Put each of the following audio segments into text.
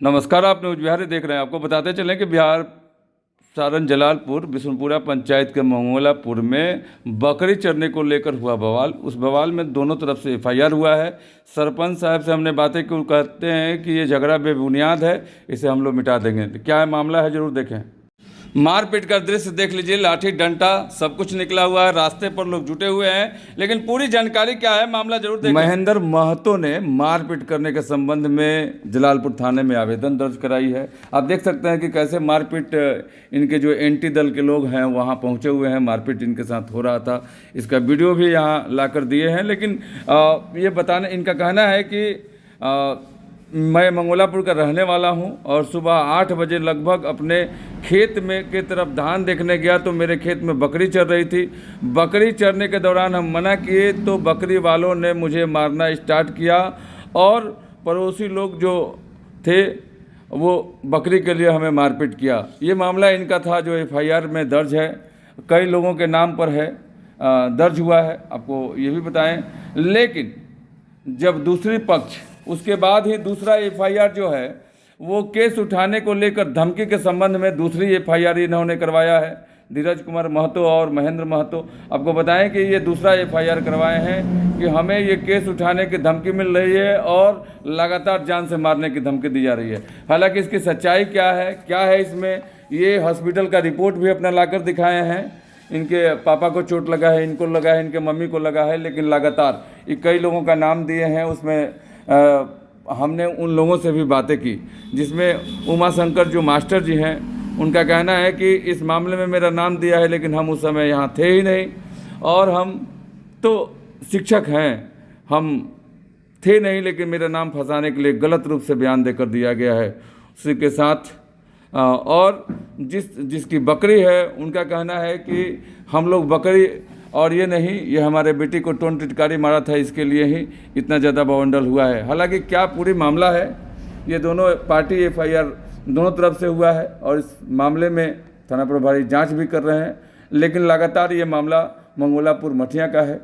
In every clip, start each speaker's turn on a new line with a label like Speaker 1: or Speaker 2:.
Speaker 1: नमस्कार, आप न्यूज बिहारी देख रहे हैं। आपको बताते चलें कि बिहार सारण जलालपुर बिशुनपुरा पंचायत के मंगोलापुर में बकरी चरने को लेकर हुआ बवाल। उस बवाल में दोनों तरफ से एफआईआर हुआ है। सरपंच साहब से हमने बातें की, कहते हैं कि ये झगड़ा बेबुनियाद है, इसे हम लोग मिटा देंगे। क्या है मामला है, जरूर देखें। मारपीट का दृश्य देख लीजिए, लाठी डंडा सब कुछ निकला हुआ है, रास्ते पर लोग जुटे हुए हैं, लेकिन पूरी जानकारी क्या है मामला जरूर देखें। महेंद्र महतो ने मारपीट करने के संबंध में जलालपुर थाने में आवेदन दर्ज कराई है। आप देख सकते हैं कि कैसे मारपीट, इनके जो एंटी दल के लोग हैं वहाँ पहुँचे हुए हैं, मारपीट इनके साथ हो रहा था। इसका वीडियो भी यहाँ ला कर दिए हैं, लेकिन ये बताने, इनका कहना है कि मैं मंगोलापुर का रहने वाला हूं और सुबह 8 बजे लगभग अपने खेत में के तरफ धान देखने गया तो मेरे खेत में बकरी चर रही थी। बकरी चरने के दौरान हम मना किए तो बकरी वालों ने मुझे मारना स्टार्ट किया और पड़ोसी लोग जो थे वो बकरी के लिए हमें मारपीट किया। ये मामला इनका था जो एफआईआर में दर्ज है, कई लोगों के नाम पर है, दर्ज हुआ है, आपको ये भी बताएं। लेकिन जब दूसरी पक्ष, उसके बाद ही दूसरा एफआईआर जो है वो केस उठाने को लेकर धमकी के संबंध में दूसरी एफआईआर इन्होंने करवाया है, धीरज कुमार महतो और महेंद्र महतो। आपको बताएं कि ये दूसरा एफआईआर करवाए हैं कि हमें ये केस उठाने की धमकी मिल रही है और लगातार जान से मारने की धमकी दी जा रही है। हालांकि इसकी सच्चाई क्या है इसमें, ये हॉस्पिटल का रिपोर्ट भी अपना लाकर दिखाए हैं। इनके पापा को चोट लगा है, इनको लगा है, इनके मम्मी को लगा है, लेकिन लगातार ये कई लोगों का नाम दिए हैं। उसमें हमने उन लोगों से भी बातें की, जिसमें उमा शंकर जो मास्टर जी हैं, उनका कहना है कि इस मामले में मेरा नाम दिया है लेकिन हम उस समय यहाँ थे ही नहीं और हम तो शिक्षक हैं, हम थे नहीं, लेकिन मेरा नाम फंसाने के लिए गलत रूप से बयान देकर दिया गया है। उसी के साथ और जिसकी बकरी है उनका कहना है कि हम लोग बकरी, और ये नहीं, ये हमारे बेटी को टोन टिटकारी मारा था, इसके लिए ही इतना ज़्यादा बवंडर हुआ है। हालांकि क्या पूरी मामला है, ये दोनों पार्टी एफआईआर दोनों तरफ से हुआ है और इस मामले में थाना प्रभारी जांच भी कर रहे हैं, लेकिन लगातार ये मामला मंगोलापुर मठिया का है।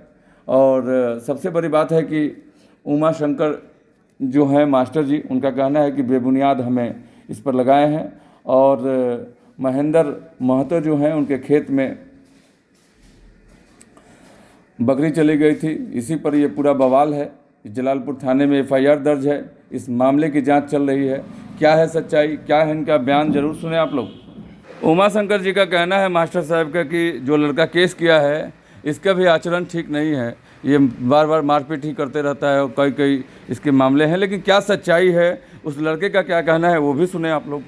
Speaker 1: और सबसे बड़ी बात है कि उमा शंकर जो हैं मास्टर जी, उनका कहना है कि बेबुनियाद हमें इस पर लगाए हैं और महेंद्र महतो जो हैं उनके खेत में बकरी चली गई थी, इसी पर ये पूरा बवाल है। जलालपुर थाने में एफआईआर दर्ज है, इस मामले की जांच चल रही है। क्या है सच्चाई, क्या है इनका बयान, जरूर सुने आप लोग। उमा शंकर जी का कहना है मास्टर साहब का कि जो लड़का केस किया है इसका भी आचरण ठीक नहीं है, ये बार बार मारपीट ही करते रहता है और कई इसके मामले हैं। लेकिन क्या सच्चाई है, उस लड़के का क्या कहना है, वो भी सुने आप लोग।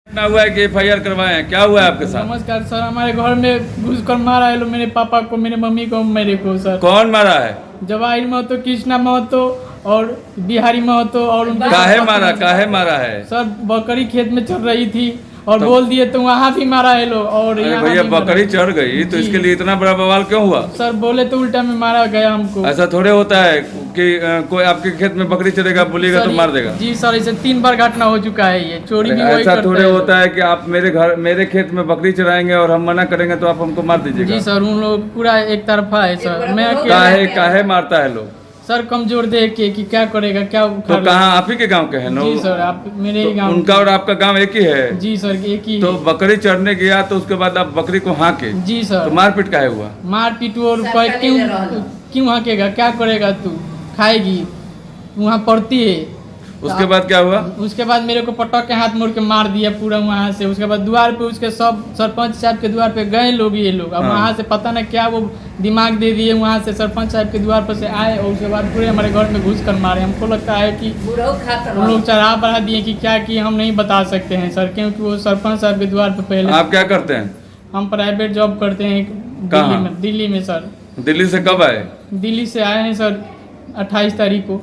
Speaker 1: इतना हुआ है कि एफआईआर करवाए हैं, क्या हुआ है आपके साथ?
Speaker 2: नमस्कार सर, हमारे घर में घुसकर मारा है लोग, मेरे पापा को, मेरे मम्मी को, मेरे को। सर
Speaker 1: कौन मारा है?
Speaker 2: जवाहिर महतो, कृष्णा महतो और बिहारी महतो। और
Speaker 1: काहे मारा है?
Speaker 2: सर बकरी खेत में चल रही थी और बोल दिए तो वहाँ भी मारा है लोग। और
Speaker 1: भैया बकरी चढ़ गई तो इसके लिए इतना बड़ा बवाल क्यों हुआ?
Speaker 2: सर बोले तो उल्टा में मारा गया हमको।
Speaker 1: ऐसा थोड़े होता है कि कोई आपके खेत में बकरी चलेगा, बोलेगा तो मार देगा।
Speaker 2: जी सर, ऐसे 3 बार घटना हो चुका है, ये चोरी भी
Speaker 1: ऐसा थोड़े होता है कि आप मेरे खेत में बकरी चराएंगे और हम मना करेंगे तो आप हमको मार दीजिएगा।
Speaker 2: जी सर, उन लोग पूरा एक तरफा है सर। मैं
Speaker 1: काहे मारता है लोग?
Speaker 2: सर कमजोर देख के कि क्या करेगा, क्या
Speaker 1: तो कहाँ आप ही के गांव के हैं?
Speaker 2: जी सर, आप मेरे ही गांव।
Speaker 1: उनका और आपका गांव एक ही है?
Speaker 2: जी सर, एक ही।
Speaker 1: तो बकरी चढ़ने गया तो उसके बाद आप बकरी को हाँके?
Speaker 2: जी सर।
Speaker 1: तो मारपीट काहे हुआ?
Speaker 2: मारपीट और क्यों हाँकेगा, क्या करेगा तू, खाएगी, वहाँ पड़ती है।
Speaker 1: उसके बाद क्या हुआ?
Speaker 2: उसके बाद मेरे को पटक के हाथ मोड़ के मार दिया पूरा वहाँ से। उसके बाद द्वार पे उसके सब सरपंच साहब के द्वार पे गए लोग, ये लोग। अब वहाँ से पता नहीं क्या वो दिमाग दे दिए, वहाँ से सरपंच साहब के द्वार पर से आए और उसके बाद पूरे हमारे घर में घुस कर मारे। हमको लगता है कि हम लोग चढ़ा बढ़ा दिए कि क्या किए हम नहीं बता सकते हैं सर, क्योंकि वो सरपंच साहब के द्वार पर पहले।
Speaker 1: आप क्या करते हैं?
Speaker 2: हम प्राइवेट जॉब करते हैं दिल्ली में सर।
Speaker 1: दिल्ली से कब आए?
Speaker 2: दिल्ली से आए हैं सर 28 तारीख को।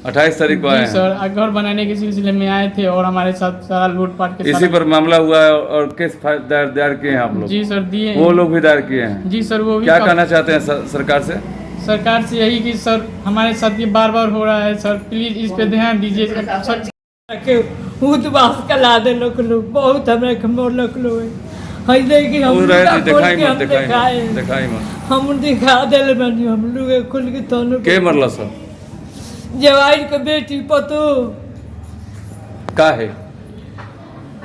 Speaker 1: 28 तारीख को आए हैं
Speaker 2: सर। घर बनाने के सिलसिले में आए थे और हमारे साथ सारा लूटपाट के
Speaker 1: इसी पर मामला हुआ है और केस दायर किए हैं आप लोग?
Speaker 2: जी सर, दिए।
Speaker 1: वो लोग भी दायर किए हैं?
Speaker 2: जी सर। वो भी
Speaker 1: क्या कहना चाहते हैं सरकार से?
Speaker 2: सरकार से यही कि सर हमारे साथ ये बार बार हो रहा है सर, प्लीज इस पे ध्यान दीजिए सर। बहुत
Speaker 1: हम
Speaker 2: दिखा दिल बनी हम लोग खुल के
Speaker 1: के मरला सर?
Speaker 2: जवाई के बेटी पतो
Speaker 1: का है?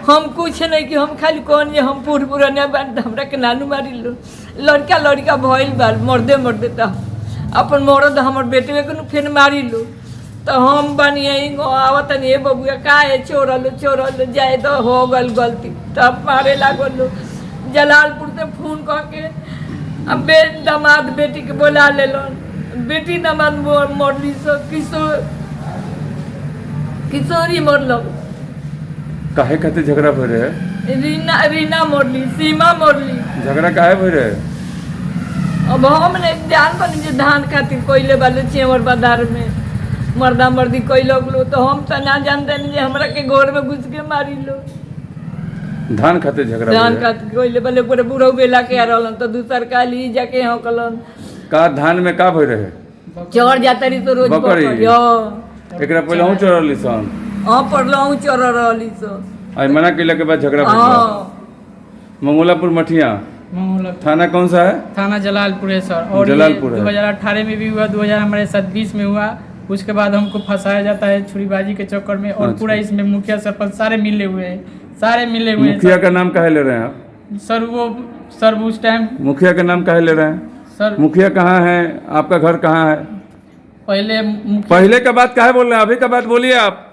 Speaker 3: हम कुछ नहीं कि हम खाली कौन ये हम पूर पुराने बात हमरा के नानू मारी लो लड़का लड़का भइल बाल मर्दे मर्दे तो अपन मरद हमर बेटे के फिर मारी लो तो हम बनिए आवत नहीं बबुआ का है चोरल जाए तो हो गल गलती तब मारे लागल जलालपुर से फोन कह के अब दामाद बेटी के बोला ले बेटी दामाद मरली सो किशोरी मरल
Speaker 1: काहे खातिर झगड़ा भय रहे?
Speaker 3: रीना मरली सीमा मरली
Speaker 1: झगड़ा काहे भय रहे?
Speaker 3: अब हम ने जान बनी जे धान खातिर कोयले वाले चेवर बाजार में मर्दा मर्दी कोई लोग लो तो हम तो ना जानते नहीं जे हमरा के घर में घुस के मारी लो
Speaker 1: धान खातिर झगड़ा
Speaker 3: धान
Speaker 1: भय रहे?
Speaker 3: खातिर कोयले वाले पूरे बुढ़ऊ बेला के आ रहलन तो दूसर काली जाके हो कलन
Speaker 1: का धान में का भय रहे?
Speaker 3: चढ़ जाता रही तो रोज
Speaker 1: बकरी?
Speaker 3: पकड़
Speaker 1: एकरा पहले हूँ चोरली सन
Speaker 3: हाँ पढ़लहूँ चढ़ रहली सो
Speaker 1: आई मना कैला के बाद झगड़ा भय रहा।
Speaker 3: हाँ
Speaker 1: मंगोलापुर मठिया
Speaker 2: मामला
Speaker 1: थाना कौन सा है?
Speaker 2: थाना जलालपुर है सर। और
Speaker 1: जलालपुर है।
Speaker 2: 2018 में भी हुआ, 2020 में हुआ। उसके बाद हमको फंसाया जाता है छुरीबाजी के चक्कर में। और
Speaker 1: अच्छा।
Speaker 2: पूरा इसमें मुखिया सरपंच सारे मिले हुए हैं, सारे मिले हुए हैं
Speaker 1: मुखिया का नाम काहे ले रहे हैं आप?
Speaker 2: सर उस टाइम
Speaker 1: मुखिया का नाम काहे ले रहे हैं?
Speaker 2: सर
Speaker 1: मुखिया कहाँ है? आपका घर कहाँ है?
Speaker 2: पहले मुखिया
Speaker 1: पहले का बात काहे बोल रहे हैं? अभी का बात बोलिए आप।